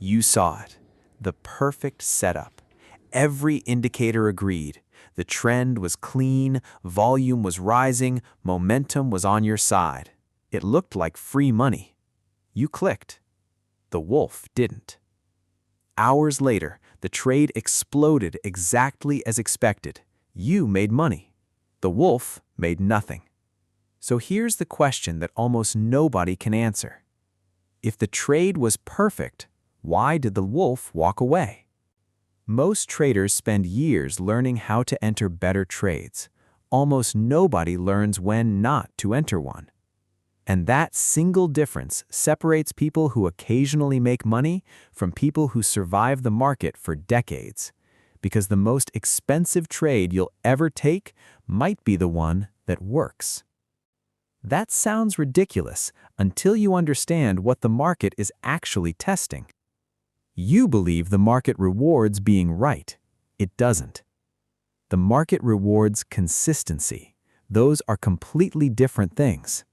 You saw it. The perfect setup. Every indicator agreed. The trend was clean, volume was rising, momentum was on your side. It looked like free money. You clicked. The wolf didn't. Hours later, the trade exploded exactly as expected. You made money. The wolf made nothing. So here's the question that almost nobody can answer. If the trade was perfect, why did the wolf walk away? Most traders spend years learning how to enter better trades. Almost nobody learns when not to enter one. And that single difference separates people who occasionally make money from people who survive the market for decades. Because the most expensive trade you'll ever take might be the one that works. That sounds ridiculous until you understand what the market is actually testing. You believe the market rewards being right. It doesn't. The market rewards consistency. Those are completely different things.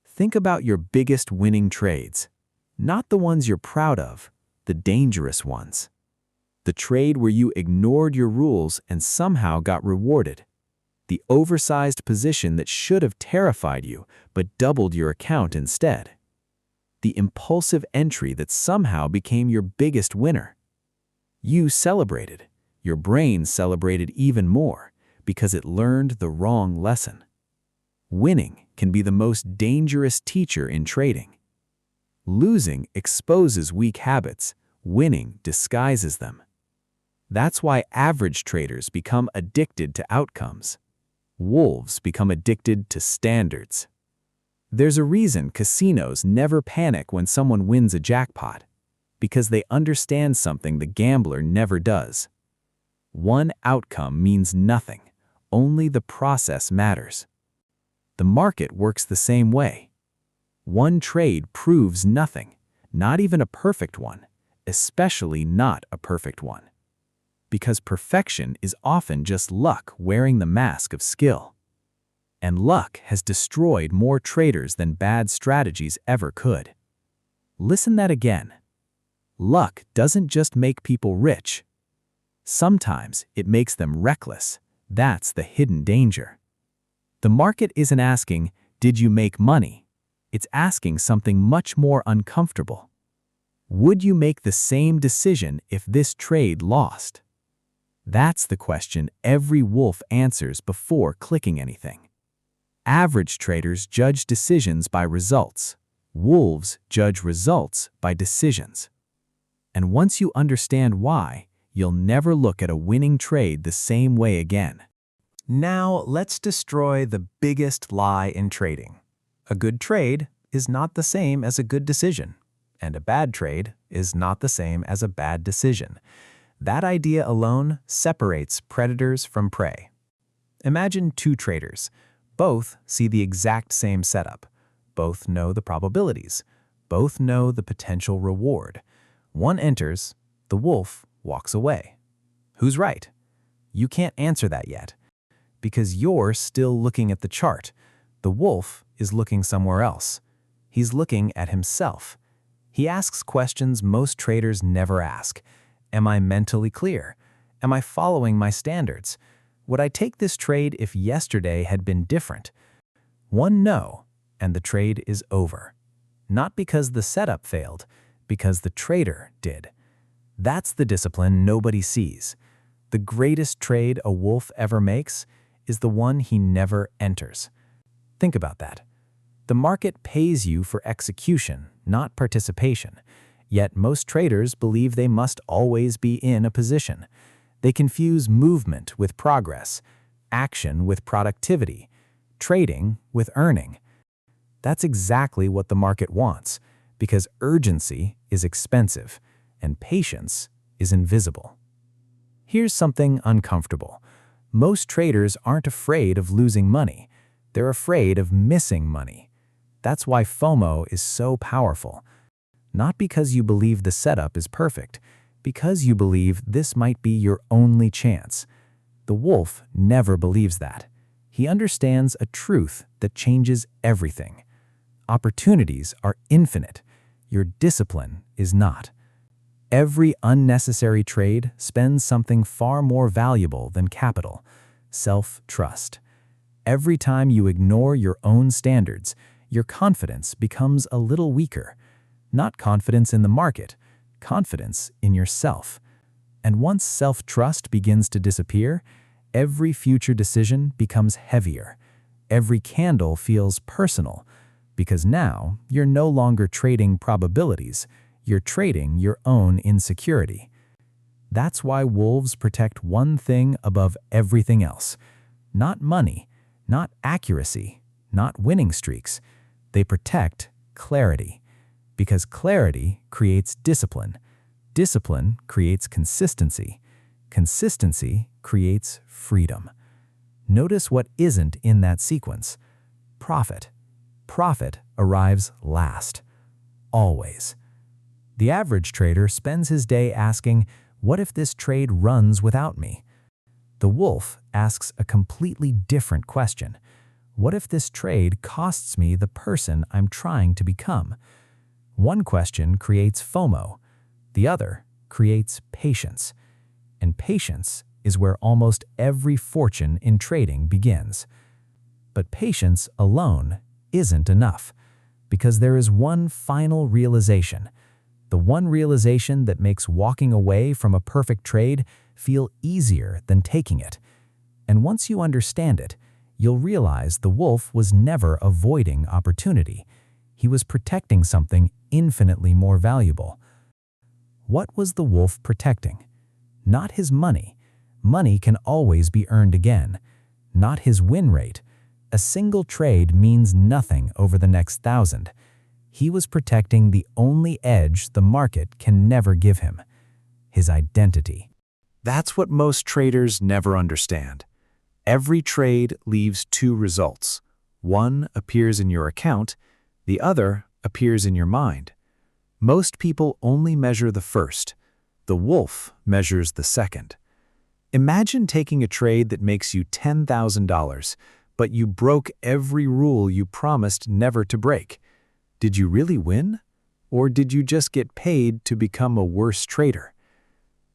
Think about your biggest winning trades. Not the ones you're proud of, the dangerous ones. The trade where you ignored your rules and somehow got rewarded. The oversized position that should have terrified you but doubled your account instead. The impulsive entry that somehow became your biggest winner. You celebrated. Your brain celebrated even more because it learned the wrong lesson. Winning can be the most dangerous teacher in trading. Losing exposes weak habits. Winning disguises them. That's why average traders become addicted to outcomes. Wolves become addicted to standards. There's a reason casinos never panic when someone wins a jackpot, because they understand something the gambler never does. One outcome means nothing. Only the process matters. The market works the same way. One trade proves nothing, not even a perfect one, especially not a perfect one. Because perfection is often just luck wearing the mask of skill. And luck has destroyed more traders than bad strategies ever could. Listen that again. Luck doesn't just make people rich. Sometimes it makes them reckless. That's the hidden danger. The market isn't asking, did you make money? It's asking something much more uncomfortable. Would you make the same decision if this trade lost? That's the question every wolf answers before clicking anything. Average traders judge decisions by results. Wolves judge results by decisions. And once you understand why, you'll never look at a winning trade the same way again. Now, let's destroy the biggest lie in trading. A good trade is not the same as a good decision, and a bad trade is not the same as a bad decision. That idea alone separates predators from prey. Imagine two traders. Both see the exact same setup. Both know the probabilities. Both know the potential reward. One enters, the wolf walks away. Who's right? You can't answer that yet, because you're still looking at the chart. The wolf is looking somewhere else. He's looking at himself. He asks questions most traders never ask. Am I mentally clear? Am I following my standards? Would I take this trade if yesterday had been different? One no, and the trade is over. Not because the setup failed, because the trader did. That's the discipline nobody sees. The greatest trade a wolf ever makes is the one he never enters. Think about that. The market pays you for execution, not participation. Yet most traders believe they must always be in a position. They confuse movement with progress, action with productivity, trading with earning. That's exactly what the market wants, because urgency is expensive and patience is invisible. Here's something uncomfortable. Most traders aren't afraid of losing money. They're afraid of missing money. That's why FOMO is so powerful. Not because you believe the setup is perfect, because you believe this might be your only chance. The wolf never believes that. He understands a truth that changes everything. Opportunities are infinite. Your discipline is not. Every unnecessary trade spends something far more valuable than capital: self-trust. Every time you ignore your own standards, your confidence becomes a little weaker. Not confidence in the market, confidence in yourself. And once self-trust begins to disappear, every future decision becomes heavier. Every candle feels personal, because now you're no longer trading probabilities, you're trading your own insecurity. That's why wolves protect one thing above everything else. Not money, not accuracy, not winning streaks. They protect clarity. Because clarity creates discipline. Discipline creates consistency. Consistency creates freedom. Notice what isn't in that sequence. Profit. Profit arrives last. Always. The average trader spends his day asking, what if this trade runs without me? The wolf asks a completely different question. What if this trade costs me the person I'm trying to become? One question creates FOMO. The other creates patience. And patience is where almost every fortune in trading begins. But patience alone isn't enough, because there is one final realization. The one realization that makes walking away from a perfect trade feel easier than taking it. And once you understand it, you'll realize the wolf was never avoiding opportunity. He was protecting something infinitely more valuable. What was the wolf protecting? Not his money. Money can always be earned again. Not his win rate. A single trade means nothing over the next 1,000. He was protecting the only edge the market can never give him: his identity. That's what most traders never understand. Every trade leaves two results. One appears in your account, the other appears in your mind. Most people only measure the first. The wolf measures the second. Imagine taking a trade that makes you $10,000, but you broke every rule you promised never to break. Did you really win? Or did you just get paid to become a worse trader?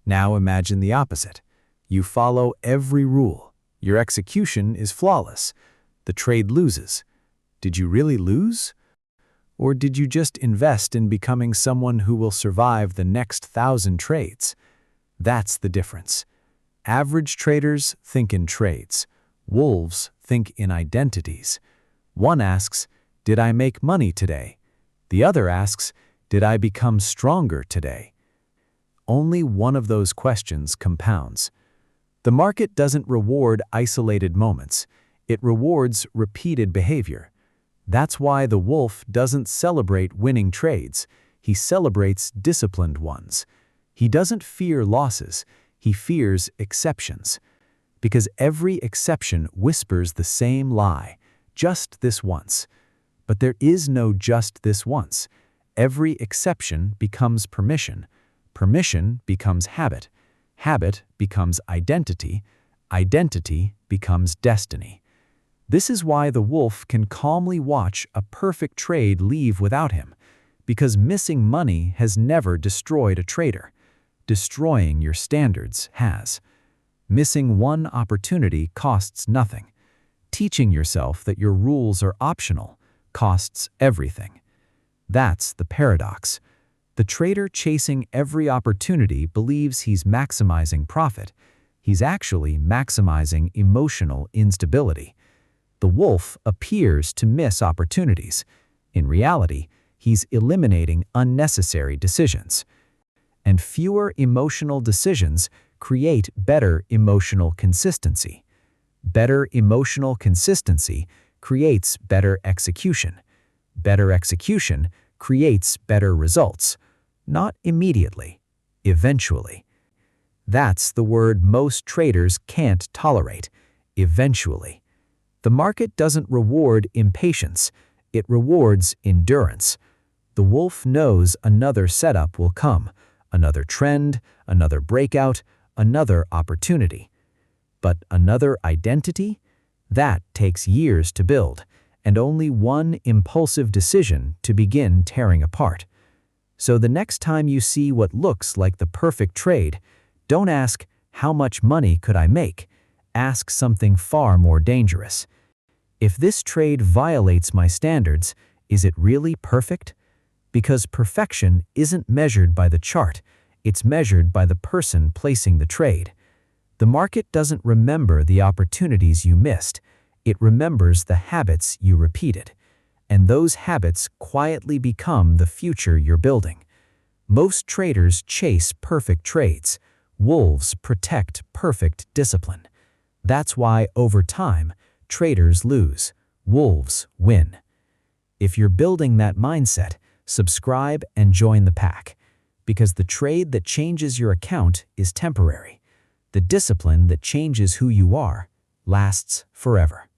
Now imagine the opposite. You follow every rule. Your execution is flawless. The trade loses. Did you really lose? Or did you just invest in becoming someone who will survive the next 1,000 trades? That's the difference. Average traders think in trades. Wolves think in identities. One asks, did I make money today? The other asks, did I become stronger today? Only one of those questions compounds. The market doesn't reward isolated moments. It rewards repeated behavior. That's why the wolf doesn't celebrate winning trades. He celebrates disciplined ones. He doesn't fear losses. He fears exceptions. Because every exception whispers the same lie: just this once. But there is no just this once. Every exception becomes permission. Permission becomes habit. Habit becomes identity. Identity becomes destiny. This is why the wolf can calmly watch a perfect trade leave without him, because missing money has never destroyed a trader. Destroying your standards has. Missing one opportunity costs nothing. Teaching yourself that your rules are optional costs everything. That's the paradox. The trader chasing every opportunity believes he's maximizing profit. He's actually maximizing emotional instability. The wolf appears to miss opportunities. In reality, he's eliminating unnecessary decisions. And fewer emotional decisions create better emotional consistency. Better emotional consistency creates better execution. Better execution creates better results. Not immediately, eventually. That's the word most traders can't tolerate: eventually. The market doesn't reward impatience, it rewards endurance. The wolf knows another setup will come, another trend, another breakout, another opportunity. But another identity? That takes years to build, and only one impulsive decision to begin tearing apart. So the next time you see what looks like the perfect trade, don't ask, how much money could I make? Ask something far more dangerous. If this trade violates my standards, is it really perfect? Because perfection isn't measured by the chart, it's measured by the person placing the trade. The market doesn't remember the opportunities you missed, it remembers the habits you repeated. And those habits quietly become the future you're building. Most traders chase perfect trades. Wolves protect perfect discipline. That's why, over time, traders lose, wolves win. If you're building that mindset, subscribe and join the pack. Because the trade that changes your account is temporary. The discipline that changes who you are lasts forever.